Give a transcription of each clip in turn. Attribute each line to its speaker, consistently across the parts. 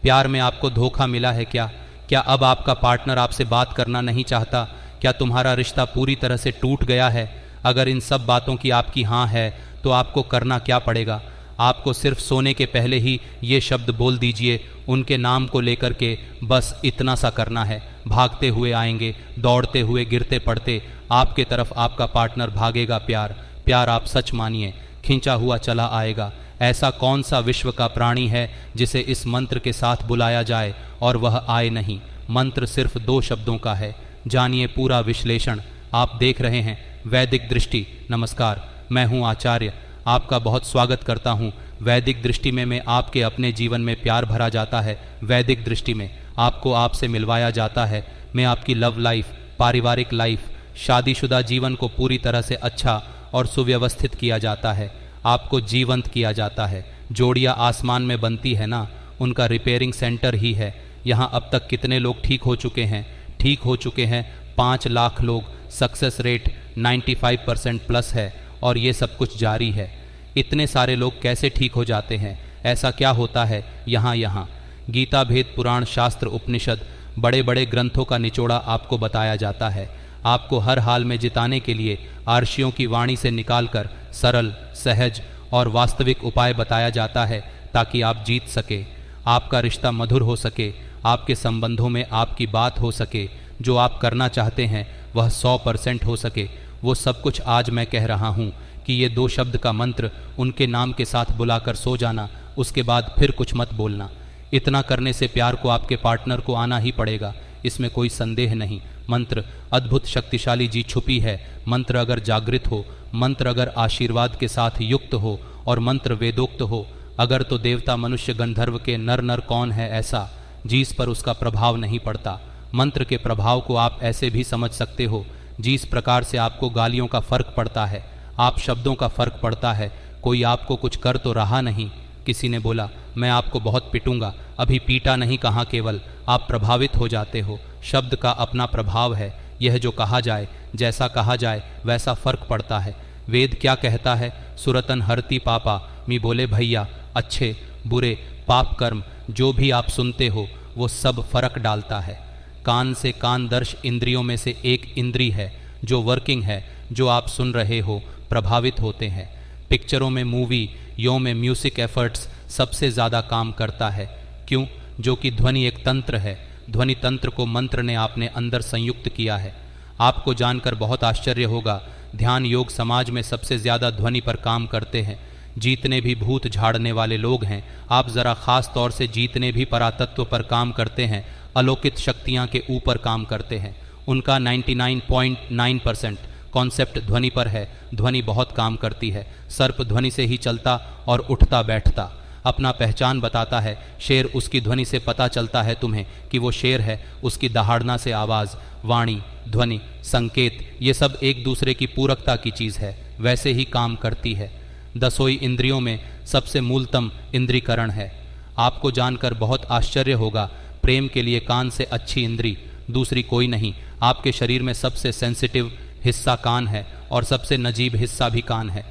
Speaker 1: प्यार में आपको धोखा मिला है क्या? क्या अब आपका पार्टनर आपसे बात करना नहीं चाहता? क्या तुम्हारा रिश्ता पूरी तरह से टूट गया है? अगर इन सब बातों की आपकी हाँ है तो आपको करना क्या पड़ेगा? आपको सिर्फ सोने के पहले ही ये शब्द बोल दीजिए, उनके नाम को लेकर के बस इतना सा करना है। भागते हुए आएंगे, दौड़ते हुए गिरते पड़ते आपके तरफ आपका पार्टनर भागेगा। प्यार प्यार आप सच मानिए खींचा हुआ चला आएगा। ऐसा कौन सा विश्व का प्राणी है जिसे इस मंत्र के साथ बुलाया जाए और वह आए नहीं? मंत्र सिर्फ 2 शब्दों का है, जानिए पूरा विश्लेषण। आप देख रहे हैं वैदिक दृष्टि। नमस्कार, मैं हूं आचार्य, आपका बहुत स्वागत करता हूं। वैदिक दृष्टि में आपके अपने जीवन में प्यार भरा जाता है। वैदिक दृष्टि में आपको आपसे मिलवाया जाता है। मैं आपकी लव लाइफ, पारिवारिक लाइफ, शादीशुदा जीवन को पूरी तरह से अच्छा और सुव्यवस्थित किया जाता है। आपको जीवंत किया जाता है। जोड़ियाँ आसमान में बनती है ना, उनका रिपेयरिंग सेंटर ही है। यहाँ अब तक कितने लोग ठीक हो चुके हैं? ठीक हो चुके हैं 5 लाख लोग। सक्सेस रेट 95% प्लस है और ये सब कुछ जारी है। इतने सारे लोग कैसे ठीक हो जाते हैं? ऐसा क्या होता है यहाँ? गीता, भेद, पुराण, शास्त्र, उपनिषद, बड़े बड़े ग्रंथों का निचोड़ा आपको बताया जाता है। आपको हर हाल में जिताने के लिए आर्षियों की वाणी से निकालकर सरल, सहज और वास्तविक उपाय बताया जाता है ताकि आप जीत सके, आपका रिश्ता मधुर हो सके, आपके संबंधों में आपकी बात हो सके, जो आप करना चाहते हैं वह 100% हो सके। वो सब कुछ आज मैं कह रहा हूँ कि ये 2 शब्द का मंत्र उनके नाम के साथ बुलाकर सो जाना, उसके बाद फिर कुछ मत बोलना। इतना करने से प्यार को आपके पार्टनर को आना ही पड़ेगा, इसमें कोई संदेह नहीं। मंत्र अद्भुत शक्तिशाली जी छुपी है। मंत्र अगर जागृत हो, मंत्र अगर आशीर्वाद के साथ युक्त हो और मंत्र वेदोक्त हो, अगर तो देवता, मनुष्य, गंधर्व के नर कौन है ऐसा जिस पर उसका प्रभाव नहीं पड़ता। मंत्र के प्रभाव को आप ऐसे भी समझ सकते हो, जिस प्रकार से आपको गालियों का फर्क पड़ता है, आप शब्दों का फर्क पड़ता है। कोई आपको कुछ कर तो रहा नहीं। किसी ने बोला मैं आपको बहुत पिटूंगा, अभी पीटा नहीं कहाँ, केवल आप प्रभावित हो जाते हो। शब्द का अपना प्रभाव है। यह जो कहा जाए, जैसा कहा जाए वैसा फर्क पड़ता है। वेद क्या कहता है? सुरतन हरति पापा। मी बोले भैया, अच्छे बुरे पाप कर्म जो भी आप सुनते हो वो सब फर्क डालता है। कान से कान दर्श इंद्रियों में से एक इंद्री है जो वर्किंग है, जो आप सुन रहे हो, प्रभावित होते हैं। पिक्चरों में, मूवी यो में म्यूजिक एफर्ट्स सबसे ज़्यादा काम करता है। क्यों? जो कि ध्वनि एक तंत्र है। ध्वनि तंत्र को मंत्र ने आपने अंदर संयुक्त किया है। आपको जानकर बहुत आश्चर्य होगा, ध्यान योग समाज में सबसे ज़्यादा ध्वनि पर काम करते हैं। जीतने भी भूत झाड़ने वाले लोग हैं। आप ज़रा ख़ास तौर से जीतने भी परातत्व पर काम करते हैं, अलौकिक शक्तियाँ के ऊपर काम करते हैं। उनका 99.9% कॉन्सेप्ट ध्वनि पर है। ध्वनि बहुत काम करती है। सर्प ध्वनि से ही चलता और उठता बैठता। अपना पहचान बताता है। शेर, उसकी ध्वनि से पता चलता है तुम्हें कि वो शेर है। उसकी दहाड़ना से आवाज़, वाणी, ध्वनि, संकेत, ये सब एक दूसरे की पूरकता की चीज़ है, वैसे ही काम करती है। 10 इंद्रियों में सबसे मूलतम इंद्रीकरण है। आपको जानकर बहुत आश्चर्य होगा, प्रेम के लिए कान से अच्छी इंद्री दूसरी कोई नहीं। आपके शरीर में सबसे सेंसिटिव हिस्सा कान है और सबसे नजीब हिस्सा भी कान है।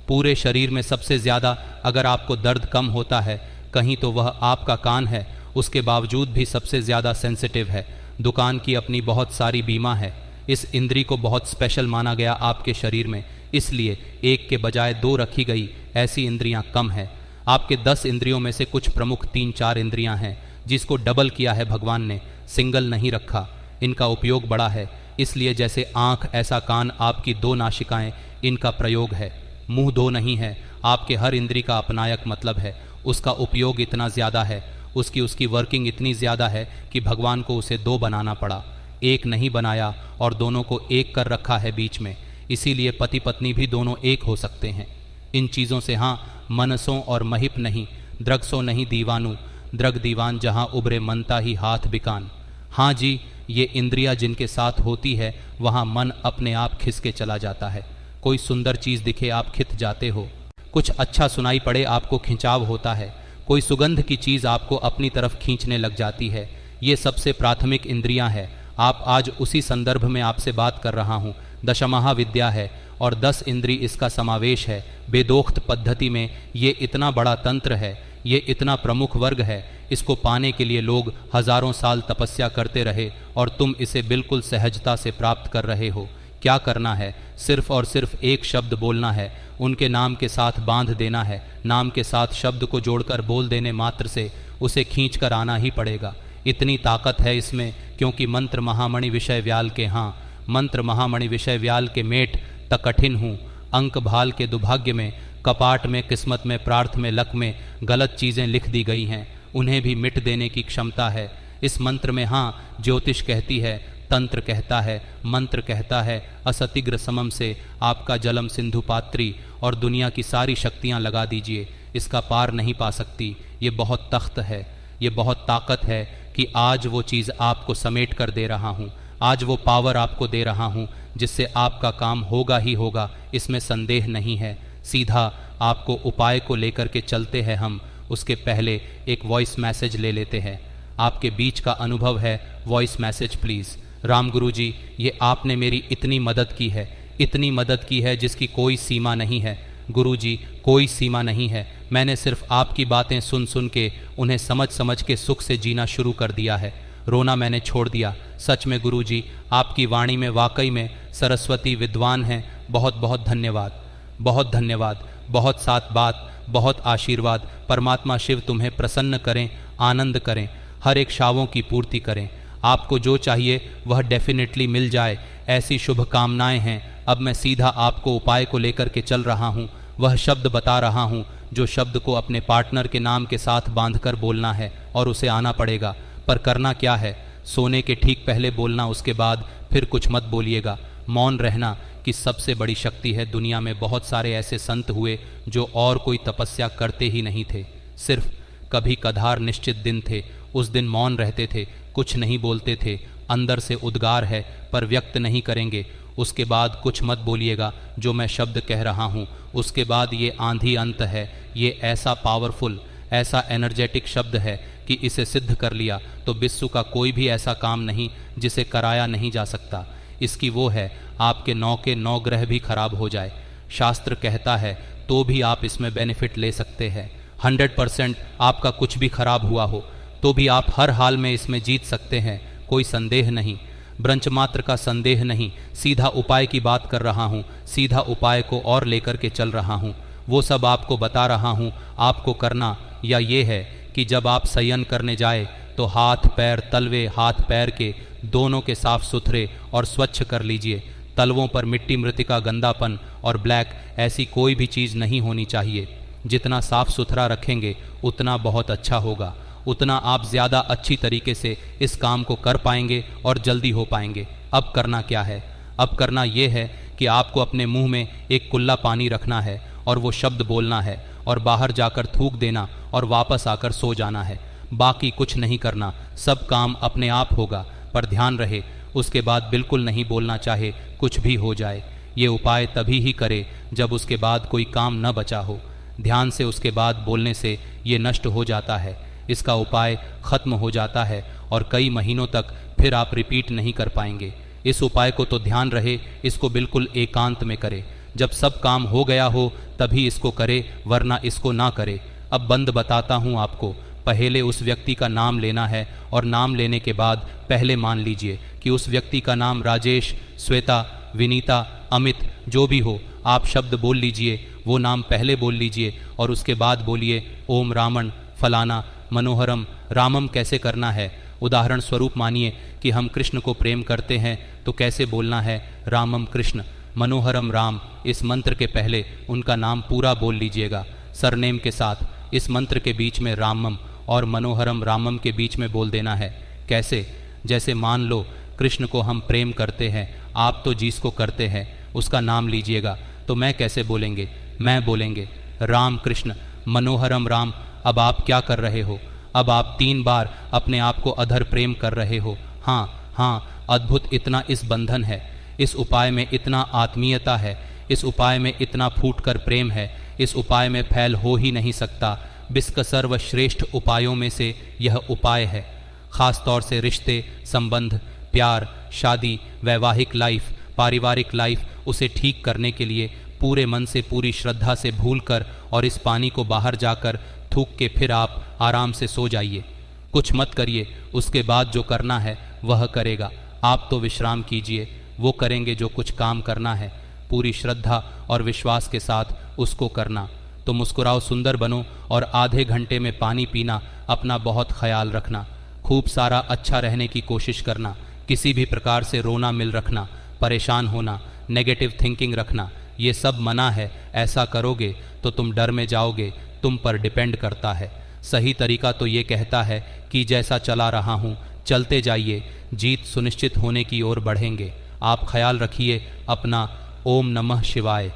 Speaker 1: पूरे शरीर में सबसे ज़्यादा अगर आपको दर्द कम होता है कहीं तो वह आपका कान है। उसके बावजूद भी सबसे ज़्यादा सेंसिटिव है। दुकान की अपनी बहुत सारी बीमा है। इस इंद्री को बहुत स्पेशल माना गया आपके शरीर में, इसलिए 1 के बजाय 2 रखी गई। ऐसी इंद्रियां कम है। आपके 10 इंद्रियों में से कुछ प्रमुख 3-4 इंद्रियां हैं जिसको डबल किया है भगवान ने, सिंगल नहीं रखा। इनका उपयोग बड़ा है, इसलिए जैसे आँख ऐसा कान, आपकी 2 नासिकाएं, इनका प्रयोग है। मुंह 2 नहीं है। आपके हर इंद्री का अपनायक मतलब है। उसका उपयोग इतना ज़्यादा है, उसकी वर्किंग इतनी ज़्यादा है कि भगवान को उसे 2 बनाना पड़ा। 1 नहीं बनाया और दोनों को एक कर रखा है बीच में। इसीलिए पति पत्नी भी दोनों एक हो सकते हैं। इन चीज़ों से हाँ, मनसों और महिप नहीं, द्रगसों नहीं दीवानू, द्रग दीवान जहाँ उबरे मनता ही हाथ बिकान। हाँ जी, ये इंद्रियां जिनके साथ होती है वहाँ मन अपने आप खिसके चला जाता है। कोई सुंदर चीज़ दिखे आप खिंच जाते हो, कुछ अच्छा सुनाई पड़े आपको खिंचाव होता है, कोई सुगंध की चीज़ आपको अपनी तरफ खींचने लग जाती है। ये सबसे प्राथमिक इंद्रियां हैं। आप आज उसी संदर्भ में आपसे बात कर रहा हूँ। दशमहाविद्या है और 10 इंद्री इसका समावेश है। वेदोक्त पद्धति में ये इतना बड़ा तंत्र है। ये इतना प्रमुख वर्ग है, इसको पाने के लिए लोग हजारों साल तपस्या करते रहे और तुम इसे बिल्कुल सहजता से प्राप्त कर रहे हो। क्या करना है? सिर्फ और सिर्फ एक शब्द बोलना है, उनके नाम के साथ बांध देना है। नाम के साथ शब्द को जोड़कर बोल देने मात्र से उसे खींच कर आना ही पड़ेगा। इतनी ताकत है इसमें, क्योंकि मंत्र महामणि विषय व्याल के, हाँ, मंत्र महामणि विषय व्याल के मेट त कठिन हूँ। अंक भाल के दुर्भाग्य में, कपाट में, किस्मत में, प्रार्थ में, लक में गलत चीज़ें लिख दी गई हैं, उन्हें भी मिट देने की क्षमता है इस मंत्र में। हाँ, ज्योतिष कहती है, तंत्र कहता है, मंत्र कहता है, असतिग्र समम से आपका जलम सिंधु पात्री और दुनिया की सारी शक्तियाँ लगा दीजिए, इसका पार नहीं पा सकती। ये बहुत तख्त है, ये बहुत ताकत है कि आज वो चीज़ आपको समेट कर दे रहा हूँ, आज वो पावर आपको दे रहा हूँ जिससे आपका काम होगा ही होगा, इसमें संदेह नहीं है। सीधा आपको उपाय को लेकर के चलते हैं हम। उसके पहले एक वॉइस मैसेज ले लेते हैं। आपके बीच का अनुभव है, वॉइस मैसेज प्लीज़। राम गुरु जी, ये आपने मेरी इतनी मदद की है, इतनी मदद की है जिसकी कोई सीमा नहीं है। गुरु जी, कोई सीमा नहीं है। मैंने सिर्फ आपकी बातें सुन सुन के, उन्हें समझ समझ के सुख से जीना शुरू कर दिया है। रोना मैंने छोड़ दिया। सच में गुरु जी, आपकी वाणी में वाकई में सरस्वती विद्वान हैं। बहुत बहुत धन्यवाद, बहुत धन्यवाद, बहुत साथ बात, बहुत आशीर्वाद। परमात्मा शिव तुम्हें प्रसन्न करें, आनंद करें, हर एक शावों की पूर्ति करें। आपको जो चाहिए वह डेफिनेटली मिल जाए, ऐसी शुभकामनाएं हैं। अब मैं सीधा आपको उपाय को लेकर के चल रहा हूँ। वह शब्द बता रहा हूँ जो शब्द को अपने पार्टनर के नाम के साथ बांधकर बोलना है और उसे आना पड़ेगा। पर करना क्या है? सोने के ठीक पहले बोलना, उसके बाद फिर कुछ मत बोलिएगा। मौन रहना की सबसे बड़ी शक्ति है। दुनिया में बहुत सारे ऐसे संत हुए जो और कोई तपस्या करते ही नहीं थे, सिर्फ कभी कधार निश्चित दिन थे, उस दिन मौन रहते थे, कुछ नहीं बोलते थे। अंदर से उद्गार है पर व्यक्त नहीं करेंगे। उसके बाद कुछ मत बोलिएगा जो मैं शब्द कह रहा हूँ। उसके बाद ये आंधी अंत है। ये ऐसा पावरफुल, ऐसा एनर्जेटिक शब्द है कि इसे सिद्ध कर लिया तो विश्व का कोई भी ऐसा काम नहीं जिसे कराया नहीं जा सकता। इसकी वो है, आपके 9 के 9 ग्रह भी खराब हो जाए, शास्त्र कहता है, तो भी आप इसमें बेनिफिट ले सकते हैं। 100% आपका कुछ भी खराब हुआ हो तो भी आप हर हाल में इसमें जीत सकते हैं, कोई संदेह नहीं, ब्रंच मात्र का संदेह नहीं। सीधा उपाय की बात कर रहा हूँ, सीधा उपाय को और लेकर के चल रहा हूँ। वो सब आपको बता रहा हूँ। आपको करना या ये है कि जब आप शयन करने जाए तो हाथ पैर, तलवे हाथ पैर के दोनों के साफ सुथरे और स्वच्छ कर लीजिए। तलवों पर मिट्टी, मृतिका, गंदापन और ब्लैक ऐसी कोई भी चीज़ नहीं होनी चाहिए। जितना साफ सुथरा रखेंगे उतना बहुत अच्छा होगा, उतना आप ज़्यादा अच्छी तरीके से इस काम को कर पाएंगे और जल्दी हो पाएंगे। अब करना क्या है? अब करना ये है कि आपको अपने मुंह में एक कुल्ला पानी रखना है और वो शब्द बोलना है और बाहर जाकर थूक देना और वापस आकर सो जाना है। बाकी कुछ नहीं करना, सब काम अपने आप होगा। पर ध्यान रहे, उसके बाद बिल्कुल नहीं बोलना, चाहे कुछ भी हो जाए। ये उपाय तभी ही करे जब उसके बाद कोई काम न बचा हो। ध्यान से उसके बाद बोलने से ये नष्ट हो जाता है, इसका उपाय खत्म हो जाता है और कई महीनों तक फिर आप रिपीट नहीं कर पाएंगे। इस उपाय को तो ध्यान रहे, इसको बिल्कुल एकांत में करे। जब सब काम हो गया हो तभी इसको करे, वरना इसको ना करे। अब बंद बताता हूँ आपको। पहले उस व्यक्ति का नाम लेना है और नाम लेने के बाद पहले मान लीजिए कि उस व्यक्ति का नाम राजेश, श्वेता, विनीता, अमित जो भी हो, आप शब्द बोल लीजिए। वो नाम पहले बोल लीजिए और उसके बाद बोलिए ओम रामन फलाना मनोहरम। रामम कैसे करना है? उदाहरण स्वरूप मानिए कि हम कृष्ण को प्रेम करते हैं तो कैसे बोलना है? रामम कृष्ण, मनोहरम राम। इस मंत्र के पहले उनका नाम पूरा बोल लीजिएगा सरनेम के साथ। इस मंत्र के बीच में रामम और मनोहरम रामम के बीच में बोल देना है। कैसे? जैसे मान लो कृष्ण को हम प्रेम करते हैं, आप तो जिसको करते हैं उसका नाम लीजिएगा। तो मैं कैसे बोलेंगे? मैं बोलेंगे राम कृष्ण मनोहरम राम। अब आप क्या कर रहे हो? अब आप 3 बार अपने आप को अधर प्रेम कर रहे हो। हाँ हाँ, अद्भुत, इतना इस बंधन है, इस उपाय में इतना आत्मीयता है, इस उपाय में इतना फूटकर प्रेम है, इस उपाय में फैल हो ही नहीं सकता। विश्व सर्वश्रेष्ठ उपायों में से यह उपाय है। ख़ास तौर से रिश्ते, संबंध, प्यार, शादी, वैवाहिक लाइफ, पारिवारिक लाइफ, उसे ठीक करने के लिए पूरे मन से, पूरी श्रद्धा से भूलकर और इस पानी को बाहर जाकर थूक के फिर आप आराम से सो जाइए। कुछ मत करिए, उसके बाद जो करना है वह करेगा। आप तो विश्राम कीजिए, वो करेंगे जो कुछ काम करना है। पूरी श्रद्धा और विश्वास के साथ उसको करना। तो मुस्कुराओ, सुंदर बनो और आधे घंटे में पानी पीना, अपना बहुत ख्याल रखना, खूब सारा अच्छा रहने की कोशिश करना, किसी भी प्रकार से रोना मिल रखना, परेशान होना, नेगेटिव थिंकिंग रखना, ये सब मना है। ऐसा करोगे तो तुम डर में जाओगे, तुम पर डिपेंड करता है। सही तरीका तो ये कहता है कि जैसा चला रहा हूँ चलते जाइए, जीत सुनिश्चित होने की ओर बढ़ेंगे। आप ख्याल रखिए अपना। ओम नमः शिवाय।